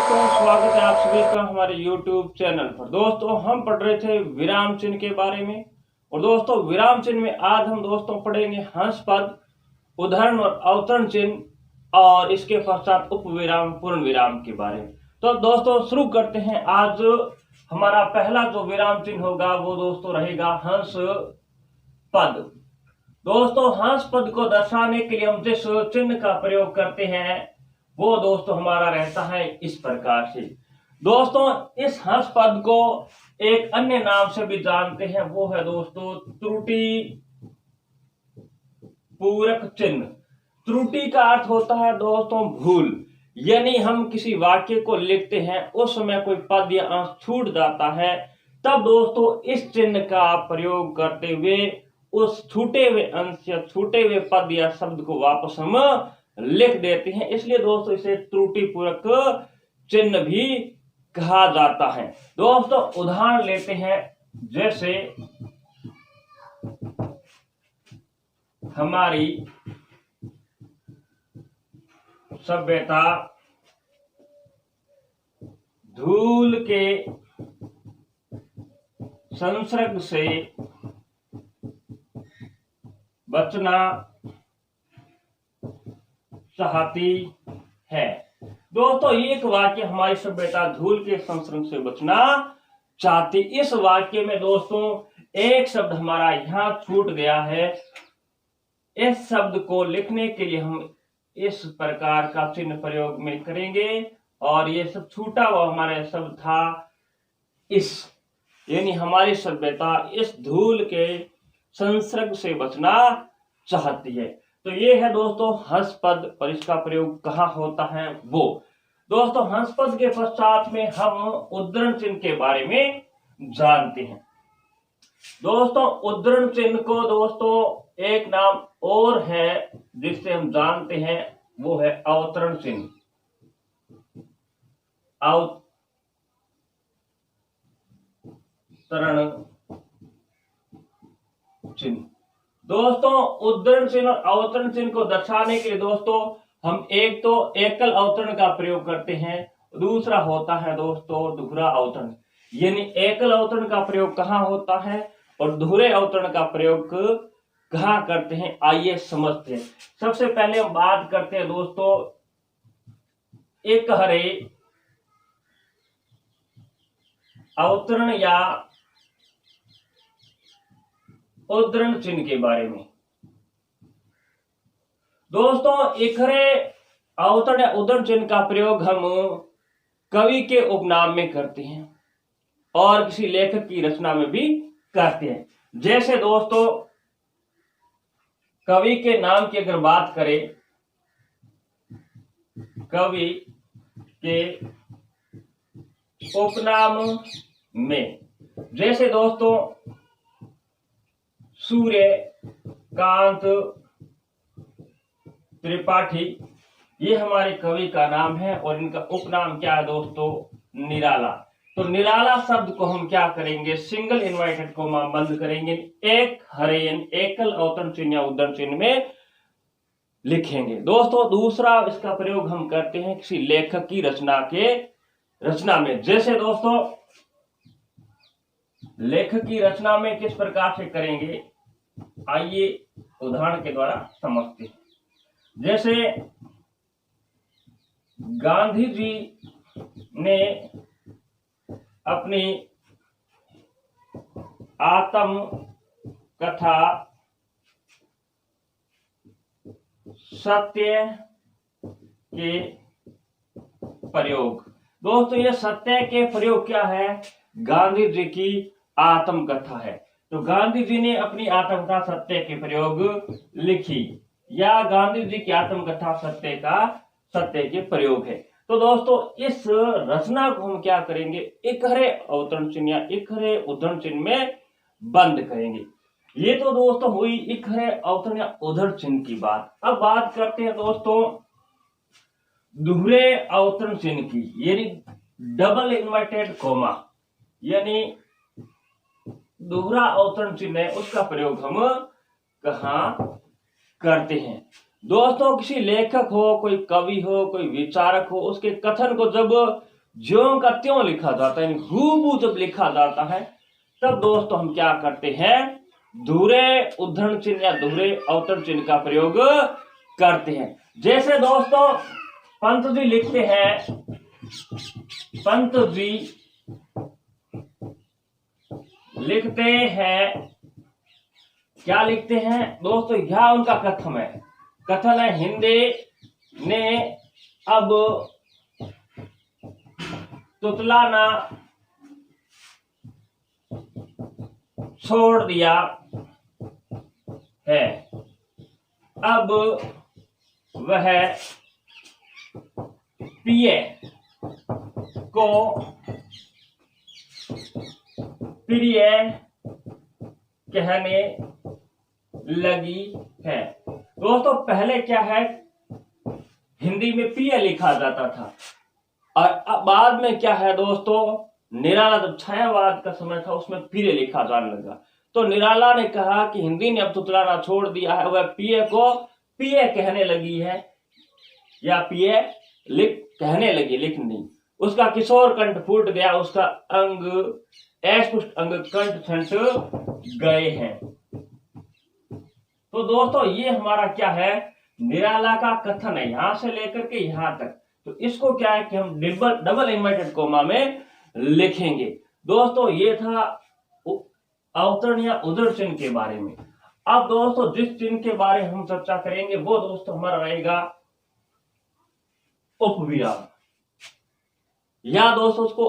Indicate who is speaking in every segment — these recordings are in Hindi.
Speaker 1: दोस्तों, स्वागत है आप सभी का हमारे YouTube चैनल पर। दोस्तों, हम पढ़ रहे थे विराम चिन्ह के बारे में। और दोस्तों, विराम चिन्ह में आज हम दोस्तों पढ़ेंगे हंस पद, उद्धरण और अवतरण चिन्ह और इसके पश्चात उपविराम, पूर्ण विराम के बारे में। तो दोस्तों शुरू करते हैं। आज हमारा पहला जो विराम चिन्ह होगा वो दोस्तों रहेगा हंस पद। दोस्तों, हंस पद को दर्शाने के लिए हम जिस चिन्ह का प्रयोग करते हैं वो दोस्तों हमारा रहता है इस प्रकार से। दोस्तों, इस हंस पद को एक अन्य नाम से भी जानते हैं, वो है दोस्तों त्रुटि पूरक चिन्ह। त्रुटि का अर्थ होता है दोस्तों भूल, यानी हम किसी वाक्य को लिखते हैं उस समय कोई पद या अंश छूट जाता है, तब दोस्तों इस चिन्ह का प्रयोग करते हुए उस छूटे हुए अंश या छूटे हुए पद या शब्द को वापस हम लिख देते हैं। इसलिए दोस्तों इसे त्रुटि पूरक चिन्ह भी कहा जाता है। दोस्तों उदाहरण लेते हैं, जैसे हमारी सभ्यता धूल के संसर्ग से बचना चाहती है। दोस्तों ये एक वाक्य, हमारी सभ्यता धूल के संसर्ग से बचना चाहती। इस वाक्य में दोस्तों एक शब्द हमारा यहां छूट गया है। इस शब्द को लिखने के लिए हम इस प्रकार का चिन्ह प्रयोग में करेंगे और ये सब छूटा हुआ हमारा शब्द था इस, यानी हमारी सभ्यता इस धूल के संसर्ग से बचना चाहती है। तो ये है दोस्तों हंस पद और इसका प्रयोग कहाँ होता है वो। दोस्तों हंस पद के पश्चात में हम उद्धरण चिन्ह के बारे में जानते हैं। दोस्तों उद्धरण चिन्ह को दोस्तों एक नाम और है जिससे हम जानते हैं, वो है अवतरण चिन्ह। अवतरण चिन्ह। दोस्तों उद्धरण चिन्ह और अवतरण चिन्ह को दर्शाने के लिए दोस्तों हम एक तो एकल अवतरण का प्रयोग करते हैं, दूसरा होता है दोस्तों दोहरा अवतरण। यानी एकल अवतरण का प्रयोग कहाँ होता है और दोहरे अवतरण का प्रयोग कहाँ करते हैं, आइए समझते हैं। सबसे पहले हम बात करते हैं दोस्तों एक हरे अवतरण या उद्धरण चिन्ह के बारे में। दोस्तों एकहरे अवतरण या उद्धरण चिन्ह का प्रयोग हम कवि के उपनाम में करते हैं और किसी लेखक की रचना में भी करते हैं। जैसे दोस्तों कवि के नाम की अगर बात करें, कवि के उपनाम में जैसे दोस्तों सूर्यकांत त्रिपाठी, ये हमारे कवि का नाम है और इनका उपनाम क्या है दोस्तों, निराला। तो निराला शब्द को हम क्या करेंगे, सिंगल इन्वर्टेड कोमा बंद करेंगे, एक हरेन एकल अवतरण चिन्ह या उद्धरण चिन्ह में लिखेंगे। दोस्तों दूसरा इसका प्रयोग हम करते हैं किसी लेखक की रचना में। जैसे दोस्तों लेखक की रचना में किस प्रकार से करेंगे, आइए उदाहरण के द्वारा समझते हैं। जैसे गांधी जी ने अपनी आत्म कथा सत्य के प्रयोग। दोस्तों ये सत्य के प्रयोग क्या है, गांधी जी की आत्मकथा है। तो गांधी जी ने अपनी आत्मकथा सत्य के प्रयोग लिखी या गांधी जी की आत्मकथा सत्य के प्रयोग है। तो दोस्तों इस रचना को हम क्या करेंगे, एकहरे अवतरण चिन्ह या एकहरे उद्धरण चिन्ह में बंद करेंगे। ये तो दोस्तों हुई एकहरे अवतरण या उद्धरण चिन्ह की बात। अब बात करते हैं दोस्तों दोहरे अवतरण चिन्ह की, यानी डबल इन्वर्टेड कोमा, यानी दोहरा अवतरण चिन्ह है उसका प्रयोग हम कहाँ करते हैं। दोस्तों किसी लेखक हो, कोई कवि हो, कोई विचारक हो, उसके कथन को जब ज्यों का त्यों लिखा जाता है, हूबहू जब लिखा जाता है तब दोस्तों हम क्या करते हैं, दोहरे उद्धरण चिन्ह या दोहरे अवतरण चिन्ह का प्रयोग करते हैं। जैसे दोस्तों पंत जी लिखते हैं, पंत जी लिखते हैं, क्या लिखते हैं दोस्तों, यह उनका कथन है, कथन है, हिंदी ने अब तुतलाना छोड़ दिया है, अब वह पिए को प्रिय कहने लगी है। दोस्तों पहले क्या है, हिंदी में प्रिय लिखा जाता था और अब बाद में क्या है दोस्तों, निराला जब छायावाद का समय था उसमें प्रिय लिखा जाने लगा। तो निराला ने कहा कि हिंदी ने अब तुतलाना छोड़ दिया है, वह प्रिय को प्रिय कहने लगी है, या प्रिय कहने लगी, लेकिन नहीं, उसका किशोर कंठ फूट गया, उसका अंग अस्पष्ट अंग कंठ छंट गए हैं। तो दोस्तों ये हमारा क्या है, निराला का कथन है, यहां से लेकर के यहां तक। तो इसको क्या है कि हम डबल इन्वर्टेड कोमा में लिखेंगे। दोस्तों ये था अवतरण या उद्धरण चिन्ह के बारे में। अब दोस्तों जिस चिन्ह के बारे में हम चर्चा करेंगे वो दोस्तों हमारा रहेगा उपविराम, या दोस्तों उसको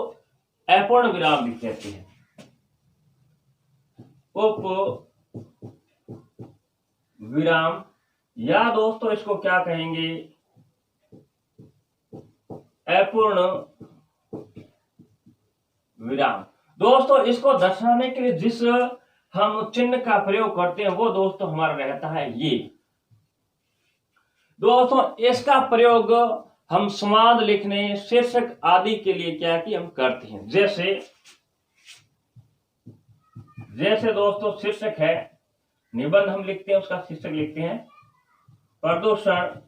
Speaker 1: अपूर्ण विराम भी कहते हैं। उप विराम, या दोस्तों इसको क्या कहेंगे, अपूर्ण विराम। दोस्तों इसको दर्शाने के लिए जिस हम चिन्ह का प्रयोग करते हैं वो दोस्तों हमारा रहता है ये। दोस्तों इसका प्रयोग हम संवाद लिखने, शीर्षक आदि के लिए क्या कि हम करते हैं। जैसे दोस्तों शीर्षक है, निबंध हम लिखते हैं, उसका शीर्षक लिखते हैं प्रदूषण,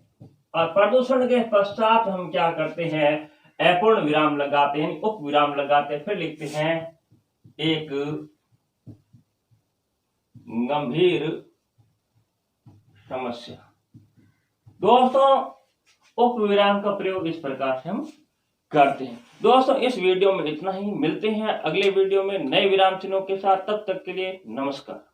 Speaker 1: और प्रदूषण के पश्चात हम क्या करते हैं, अपूर्ण विराम लगाते हैं, उप विराम लगाते हैं, फिर लिखते हैं एक गंभीर समस्या। दोस्तों उप विराम का प्रयोग इस प्रकार से हम करते हैं। दोस्तों इस वीडियो में इतना ही, मिलते हैं अगले वीडियो में नए विराम चिन्हों के साथ, तब तक के लिए नमस्कार।